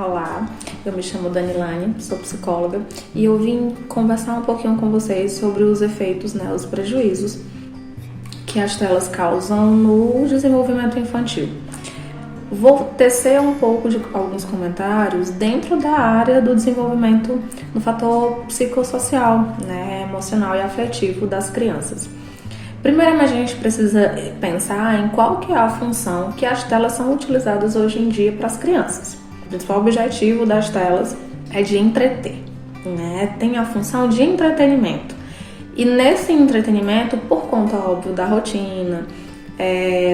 Olá, eu me chamo Danilane, sou psicóloga e eu vim conversar um pouquinho com vocês sobre os efeitos, os prejuízos que as telas causam no desenvolvimento infantil. Vou tecer um pouco de alguns comentários dentro da área do desenvolvimento no fator psicossocial, emocional e afetivo das crianças. Primeiramente, a gente precisa pensar em qual que é a função que as telas são utilizadas hoje em dia para as crianças. O principal objetivo das telas é de entreter, Tem a função de entretenimento. E nesse entretenimento, por conta, óbvio, da rotina,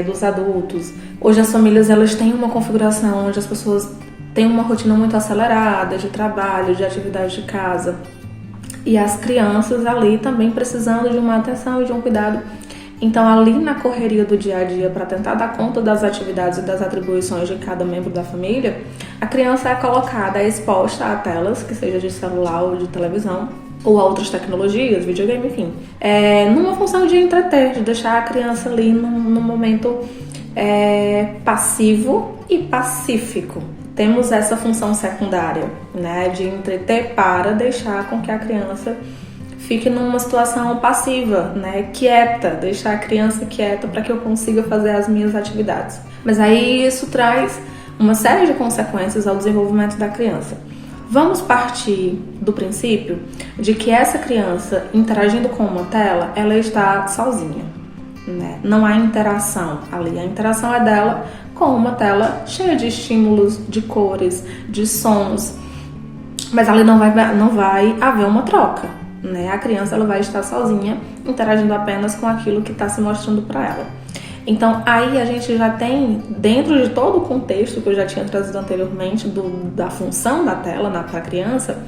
dos adultos, hoje as famílias elas têm uma configuração onde as pessoas têm uma rotina muito acelerada de trabalho, de atividade de casa. E as crianças ali também precisando de uma atenção e de um cuidado. Então, ali na correria do dia a dia, para tentar dar conta das atividades e das atribuições de cada membro da família, a criança é colocada, exposta a telas, que seja de celular ou de televisão, ou a outras tecnologias, videogame, enfim. Numa função de entreter, de deixar a criança ali num momento passivo e pacífico. Temos essa função secundária, de entreter para deixar com que a criança fique numa situação passiva, quieta, deixar a criança quieta para que eu consiga fazer as minhas atividades. Mas aí isso traz uma série de consequências ao desenvolvimento da criança. Vamos partir do princípio de que essa criança, interagindo com uma tela, ela está sozinha, Não há interação ali, a interação é dela com uma tela cheia de estímulos, de cores, de sons, mas ali não vai haver uma troca, A criança ela vai estar sozinha, interagindo apenas com aquilo que está se mostrando para ela. Então, aí a gente já tem, dentro de todo o contexto que eu já tinha trazido anteriormente, da função da tela para a criança,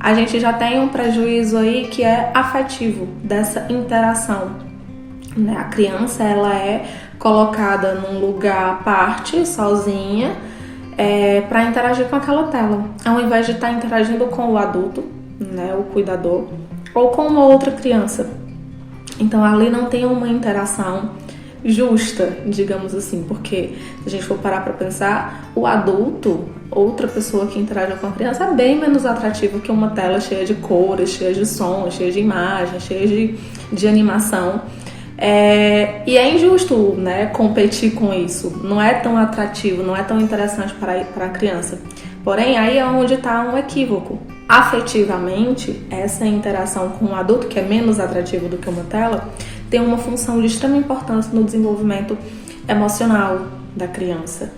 a gente já tem um prejuízo aí que é afetivo, dessa interação. A criança ela é colocada num lugar à parte, sozinha, para interagir com aquela tela, ao invés de estar interagindo com o adulto, o cuidador, ou com uma outra criança. Então ali não tem uma interação justa, digamos assim, porque se a gente for parar para pensar, o adulto, outra pessoa que interage com a criança, é bem menos atrativo que uma tela cheia de cores, cheia de sons, cheia de imagens, cheia de animação. E é injusto, competir com isso. Não é tão atrativo, não é tão interessante para a criança. Porém, aí é onde está um equívoco. Afetivamente, essa interação com um adulto, que é menos atrativo do que uma tela, tem uma função de extrema importância no desenvolvimento emocional da criança,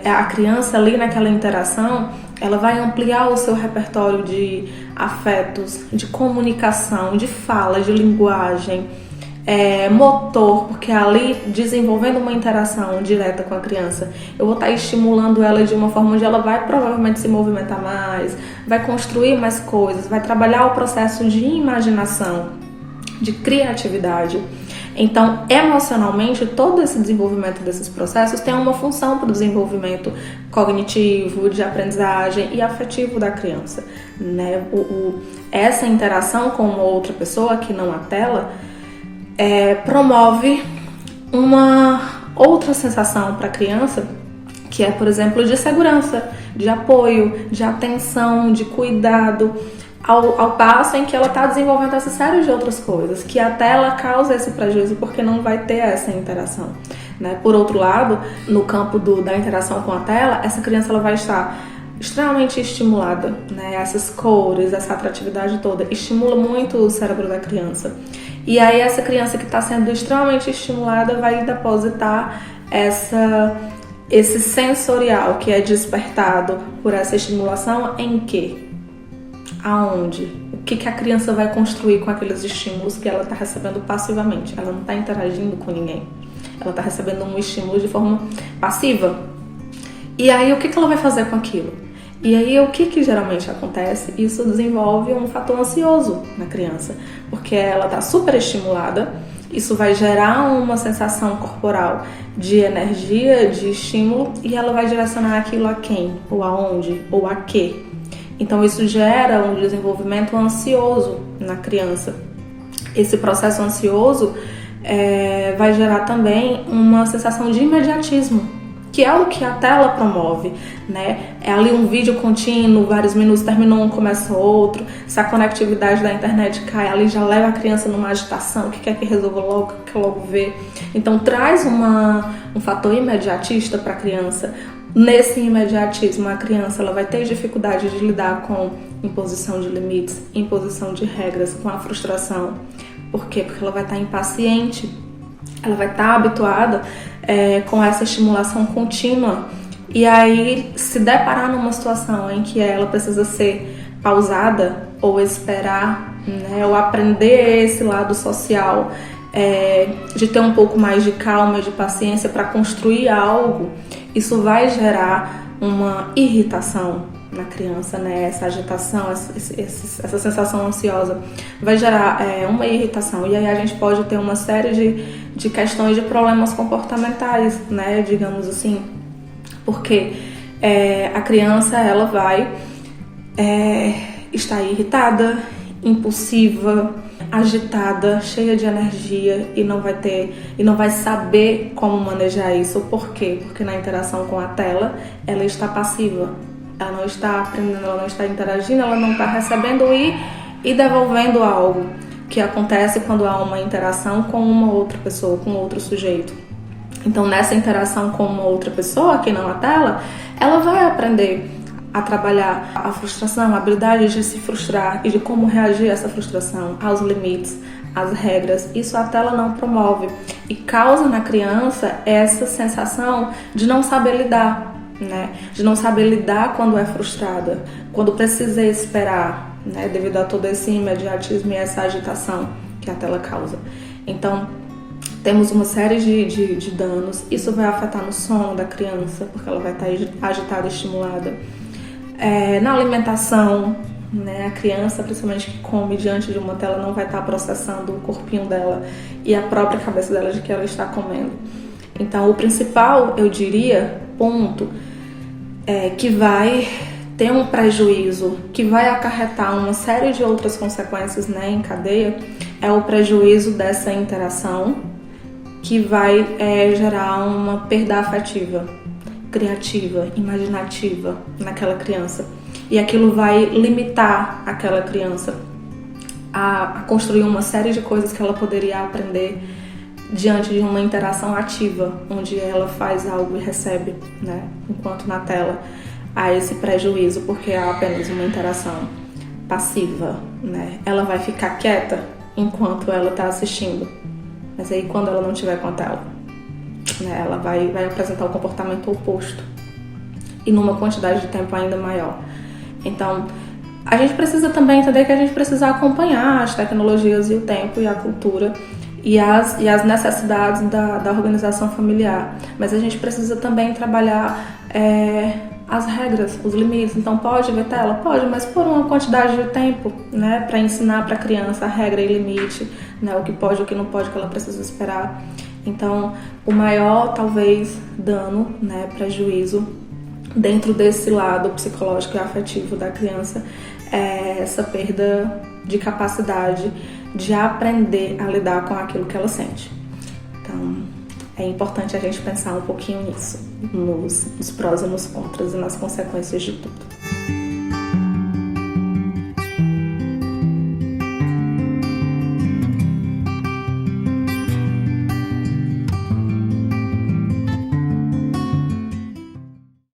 A criança ali naquela interação, ela vai ampliar o seu repertório de afetos, de comunicação, de fala, de linguagem, motor, porque ali desenvolvendo uma interação direta com a criança, eu vou estar estimulando ela de uma forma onde ela vai provavelmente se movimentar mais, vai construir mais coisas, vai trabalhar o processo de imaginação, de criatividade. Então, emocionalmente, todo esse desenvolvimento desses processos tem uma função para o desenvolvimento cognitivo, de aprendizagem e afetivo da criança, Essa interação com uma outra pessoa, que não a tela, promove uma outra sensação para a criança, que é, por exemplo, de segurança, de apoio, de atenção, de cuidado, ao passo em que ela está desenvolvendo essa série de outras coisas, que a tela causa esse prejuízo porque não vai ter essa interação. Por outro lado, no campo da interação com a tela, essa criança ela vai estar extremamente estimulada, Essas cores, essa atratividade toda, estimula muito o cérebro da criança. E aí essa criança que está sendo extremamente estimulada vai depositar esse sensorial que é despertado por essa estimulação em quê? Aonde? O que a criança vai construir com aqueles estímulos que ela está recebendo passivamente? Ela não está interagindo com ninguém. Ela está recebendo um estímulo de forma passiva. E aí o que ela vai fazer com aquilo? E aí o que geralmente acontece? Isso desenvolve um fator ansioso na criança, porque ela está super estimulada. Isso vai gerar uma sensação corporal de energia, de estímulo, e ela vai direcionar aquilo a quem? Ou aonde? Ou a quê? Então isso gera um desenvolvimento ansioso na criança. Esse processo ansioso vai gerar também uma sensação de imediatismo, que é o que a tela promove, né? É ali um vídeo contínuo, vários minutos, terminou um, começa outro. Se a conectividade da internet cai, ali já leva a criança numa agitação, que quer que resolva logo, que quer logo ver. Então traz um fator imediatista para a criança. Nesse imediatismo, a criança ela vai ter dificuldade de lidar com imposição de limites, imposição de regras, com a frustração. Por quê? Porque ela vai estar impaciente, ela vai estar habituada com essa estimulação contínua. E aí, se deparar numa situação em que ela precisa ser pausada ou esperar, né, ou aprender esse lado social, de ter um pouco mais de calma, de paciência para construir algo, isso vai gerar uma irritação na criança, né? Essa agitação, essa sensação ansiosa vai gerar uma irritação. E aí a gente pode ter uma série de questões de problemas comportamentais, né? Digamos assim, porque a criança ela vai estar irritada, impulsiva, agitada, cheia de energia e não vai saber como manejar isso. Por quê? Porque na interação com a tela ela está passiva, ela não está aprendendo, ela não está interagindo, ela não está recebendo e devolvendo algo que acontece quando há uma interação com uma outra pessoa, com outro sujeito. Então nessa interação com uma outra pessoa, que não a tela, ela vai aprender a trabalhar a frustração, a habilidade de se frustrar e de como reagir a essa frustração, aos limites, às regras. Isso a tela não promove e causa na criança essa sensação de não saber lidar, né? De não saber lidar quando é frustrada, quando precisa esperar, né? Devido a todo esse imediatismo e essa agitação que a tela causa. Então, temos uma série de danos. Isso vai afetar no sono da criança, porque ela vai estar agitada, estimulada. Na alimentação, né, a criança, principalmente que come diante de uma tela, não vai estar processando o corpinho dela e a própria cabeça dela de que ela está comendo. Então, o principal, eu diria, ponto, que vai ter um prejuízo, que vai acarretar uma série de outras consequências, né, em cadeia, é o prejuízo dessa interação, que vai gerar uma perda afetiva, criativa, imaginativa naquela criança. E aquilo vai limitar aquela criança a construir uma série de coisas que ela poderia aprender diante de uma interação ativa, onde ela faz algo e recebe, né? Enquanto na tela há esse prejuízo, porque há apenas uma interação passiva, né? Ela vai ficar quieta enquanto ela está assistindo, mas aí quando ela não estiver com a tela, né, ela vai apresentar o comportamento oposto e numa quantidade de tempo ainda maior. Então, a gente precisa também entender que a gente precisa acompanhar as tecnologias e o tempo e a cultura e as necessidades da organização familiar, mas a gente precisa também trabalhar as regras, os limites. Então, pode ver tela? Pode, mas por uma quantidade de tempo, né, para ensinar para a criança a regra e limite, né, o que pode, o que não pode, que ela precisa esperar. Então, o maior, talvez, dano, né, prejuízo dentro desse lado psicológico e afetivo da criança é essa perda de capacidade de aprender a lidar com aquilo que ela sente. Então, é importante a gente pensar um pouquinho nisso, nos prós e nos contras e nas consequências de tudo.